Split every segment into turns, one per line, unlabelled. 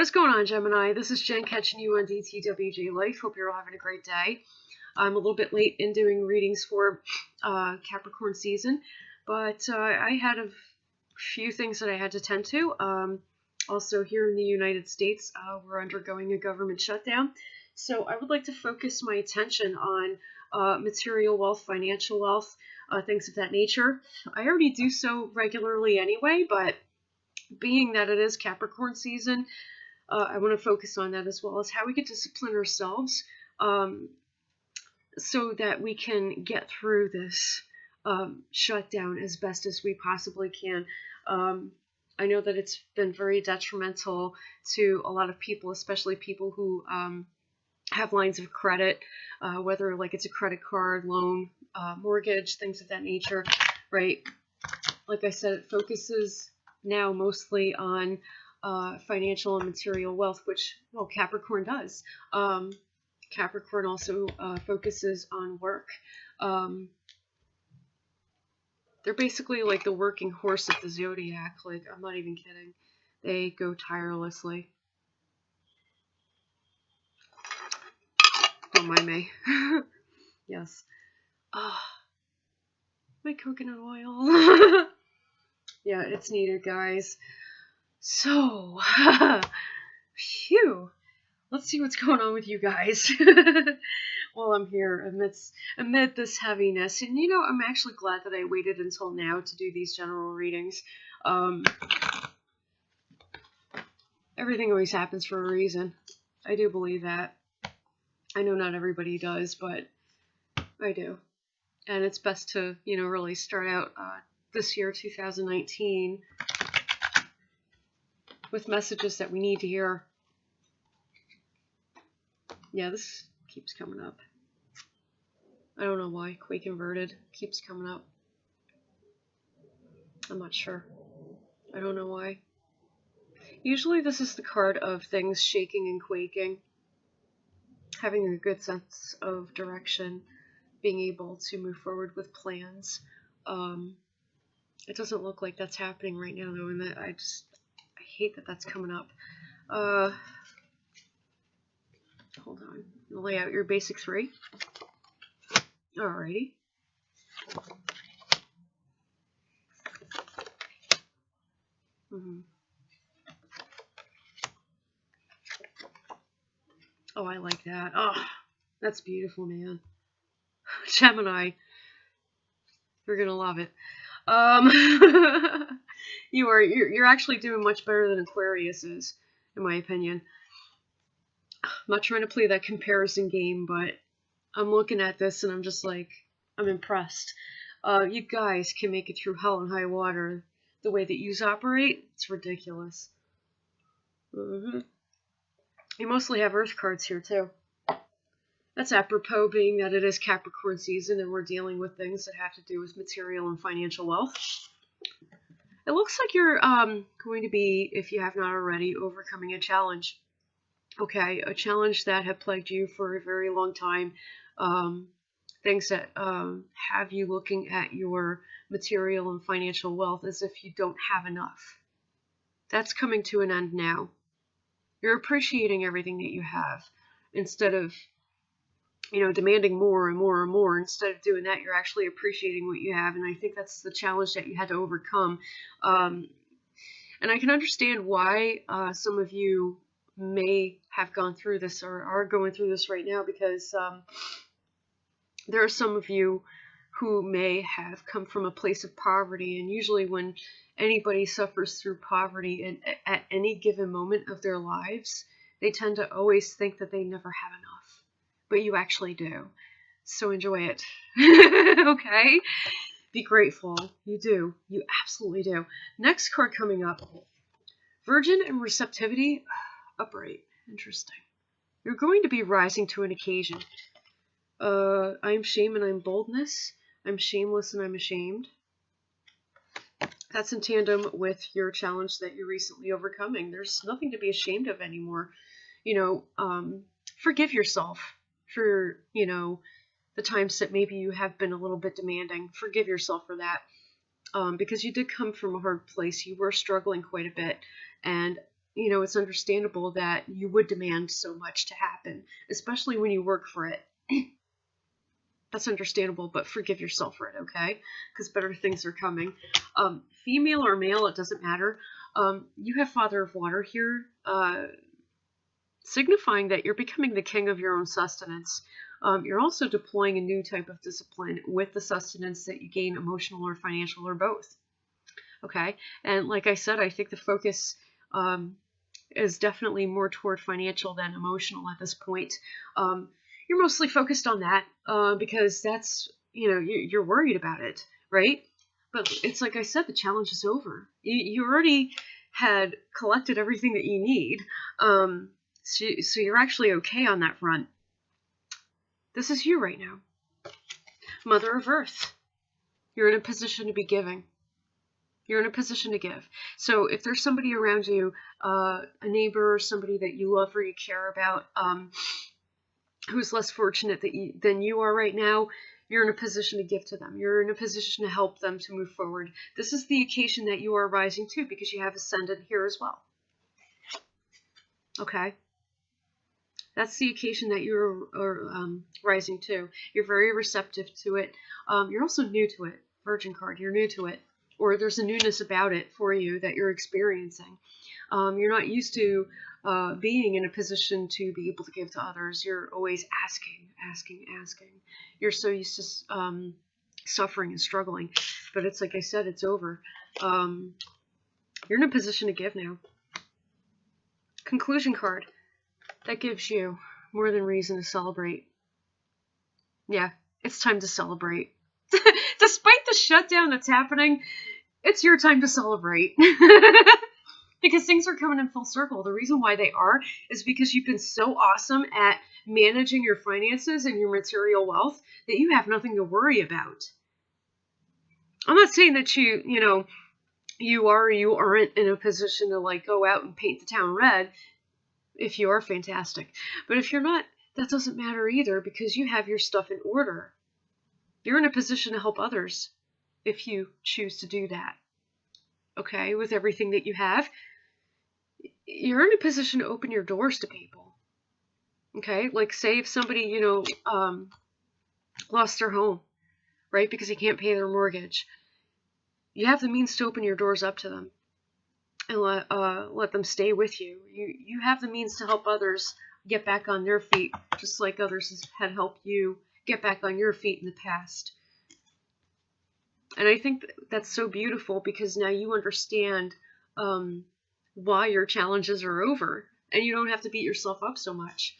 What's going on, Gemini? This is Jen catching you on DTWJLife. Hope you're all having a great day. I'm a little bit late in doing readings for Capricorn season, but I had a few things that I had to tend to. Also, here in the United States, we're undergoing a government shutdown, so I would like to focus my attention on material wealth, financial wealth, things of that nature. I already do so regularly anyway, but being that it is Capricorn season, I want to focus on that, as well as how we can discipline ourselves so that we can get through this shutdown as best as we possibly can. I know that it's been very detrimental to a lot of people, especially people who have lines of credit, whether like it's a credit card, loan, mortgage, things of that nature, right? Like I said, it focuses now mostly on financial and material wealth, which, well, Capricorn does. Capricorn also focuses on work. They're basically like the working horse of the zodiac. Like, I'm not even kidding. They go tirelessly. Don't mind me. Yes. My coconut oil. Yeah, it's needed, guys. So, phew. Let's see what's going on with you guys while I'm here amid this heaviness. And you know, I'm actually glad that I waited until now to do these general readings. Everything always happens for a reason. I do believe that. I know not everybody does, but I do. And it's best to, you know, really start out this year, 2019, with messages that we need to hear. Yeah, this keeps coming up. I don't know why. Quake inverted keeps coming up. I'm not sure. I don't know why. Usually this is the card of things shaking and quaking. Having a good sense of direction. Being able to move forward with plans. It doesn't look like that's happening right now, though, and that I hate that that's coming up. Hold on. Lay out your basic three. Alrighty. Oh, I like that. Oh, that's beautiful, man. Gemini. You're gonna love it. You're actually doing much better than Aquarius is, in my opinion. I'm not trying to play that comparison game, but I'm looking at this and I'm just like, I'm impressed. You guys can make it through hell and high water. The way that you operate, it's ridiculous. You mostly have Earth cards here too. That's apropos, being that it is Capricorn season and we're dealing with things that have to do with material and financial wealth. It looks like you're going to be, if you have not already, overcoming a challenge. Okay, a challenge that had plagued you for a very long time. Things that have you looking at your material and financial wealth as if you don't have enough. That's coming to an end now. You're appreciating everything that you have instead of, you know, demanding more and more and more. Instead of doing that, you're actually appreciating what you have, and I think that's the challenge that you had to overcome. And I can understand why some of you may have gone through this or are going through this right now, because there are some of you who may have come from a place of poverty, and usually when anybody suffers through poverty at any given moment of their lives, they tend to always think that they never have enough. But you actually do. So enjoy it. Okay? Be grateful. You do. You absolutely do. Next card coming up. Virgin and receptivity. Upright. Interesting. You're going to be rising to an occasion. I'm shame and I'm boldness. I'm shameless and I'm ashamed. That's in tandem with your challenge that you're recently overcoming. There's nothing to be ashamed of anymore. You know, forgive yourself for, you know, the times that maybe you have been a little bit demanding. Forgive yourself for that. Because you did come from a hard place. You were struggling quite a bit. And you know, it's understandable that you would demand so much to happen, especially when you work for it. That's understandable, but forgive yourself for it, okay? Because better things are coming. Female or male, it doesn't matter. You have Father of Water here, signifying that you're becoming the king of your own sustenance. You're also deploying a new type of discipline with the sustenance that you gain, emotional or financial or both. Okay, and like I said, I think the focus is definitely more toward financial than emotional at this point. You're mostly focused on that because that's, you know, you're worried about it, right? But it's like I said, the challenge is over. You already had collected everything that you need, so you're actually okay on that front. This is you right now. Mother of Earth. You're in a position to be giving. You're in a position to give. So if there's somebody around you, a neighbor or somebody that you love or you care about, who's less fortunate than you are right now, you're in a position to give to them. You're in a position to help them to move forward. This is the occasion that you are rising to because you have Ascendant here as well. Okay? That's the occasion that you're rising to. You're very receptive to it. You're also new to it. Virgin card, you're new to it. Or there's a newness about it for you that you're experiencing. You're not used to being in a position to be able to give to others. You're always asking. You're so used to suffering and struggling. But it's like I said, it's over. You're in a position to give now. Conclusion card. That gives you more than reason to celebrate. Yeah, it's time to celebrate. Despite the shutdown that's happening, it's your time to celebrate. Because things are coming in full circle. The reason why they are is because you've been so awesome at managing your finances and your material wealth that you have nothing to worry about. I'm not saying that you are or you aren't in a position to like go out and paint the town red if you are fantastic. But if you're not, that doesn't matter either because you have your stuff in order. You're in a position to help others if you choose to do that. Okay, with everything that you have, you're in a position to open your doors to people. Okay, like say if somebody, lost their home, right, because they can't pay their mortgage, you have the means to open your doors up to them and let them stay with you. You have the means to help others get back on their feet, just like others had helped you get back on your feet in the past. And I think that's so beautiful because now you understand why your challenges are over and you don't have to beat yourself up so much.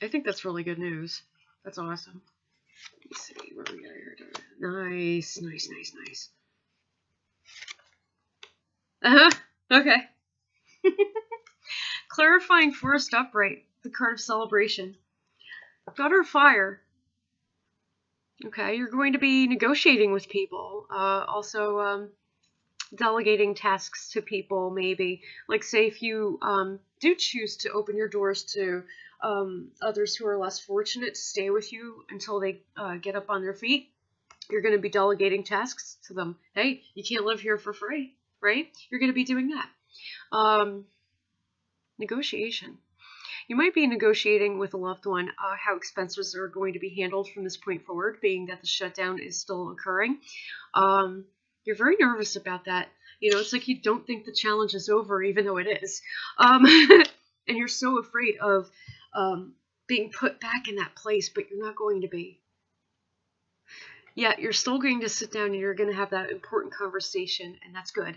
I think that's really good news. That's awesome. Let me see where we got here. Nice. Okay. Clarifying Forest Upright, the card of celebration. Daughter of Fire. Okay, you're going to be negotiating with people. Also, delegating tasks to people, maybe. Like, say if you do choose to open your doors to others who are less fortunate to stay with you until they get up on their feet, you're going to be delegating tasks to them. Hey, you can't live here for free, right? You're going to be doing that. Negotiation. You might be negotiating with a loved one how expenses are going to be handled from this point forward, being that the shutdown is still occurring. You're very nervous about that. It's like you don't think the challenge is over, even though it is. And you're so afraid of being put back in that place, but you're not going to be. Yet you're still going to sit down and you're going to have that important conversation, and that's good.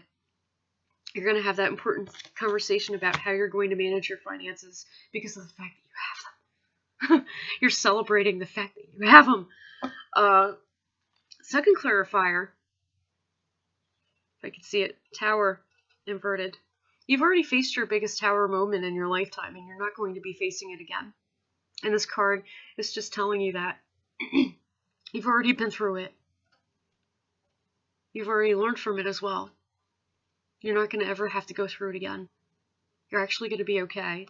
You're going to have that important conversation about how you're going to manage your finances because of the fact that you have them. You're celebrating the fact that you have them. Second clarifier, if I could see it, Tower inverted. You've already faced your biggest Tower moment in your lifetime, and you're not going to be facing it again. And this card is just telling you that. You've already been through it. You've already learned from it as well. You're not going to ever have to go through it again. You're actually going to be okay.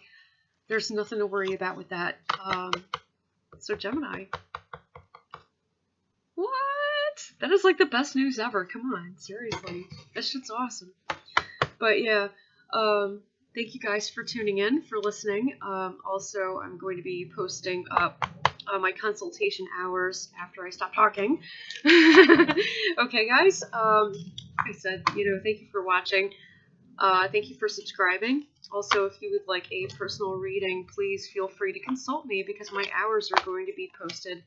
There's nothing to worry about with that. So Gemini. What? That is like the best news ever. Come on, seriously. That shit's awesome. But yeah, thank you guys for tuning in, for listening. Also, I'm going to be posting up my consultation hours after I stop talking. Okay, guys. I said, thank you for watching. Thank you for subscribing. Also, if you would like a personal reading, please feel free to consult me because my hours are going to be posted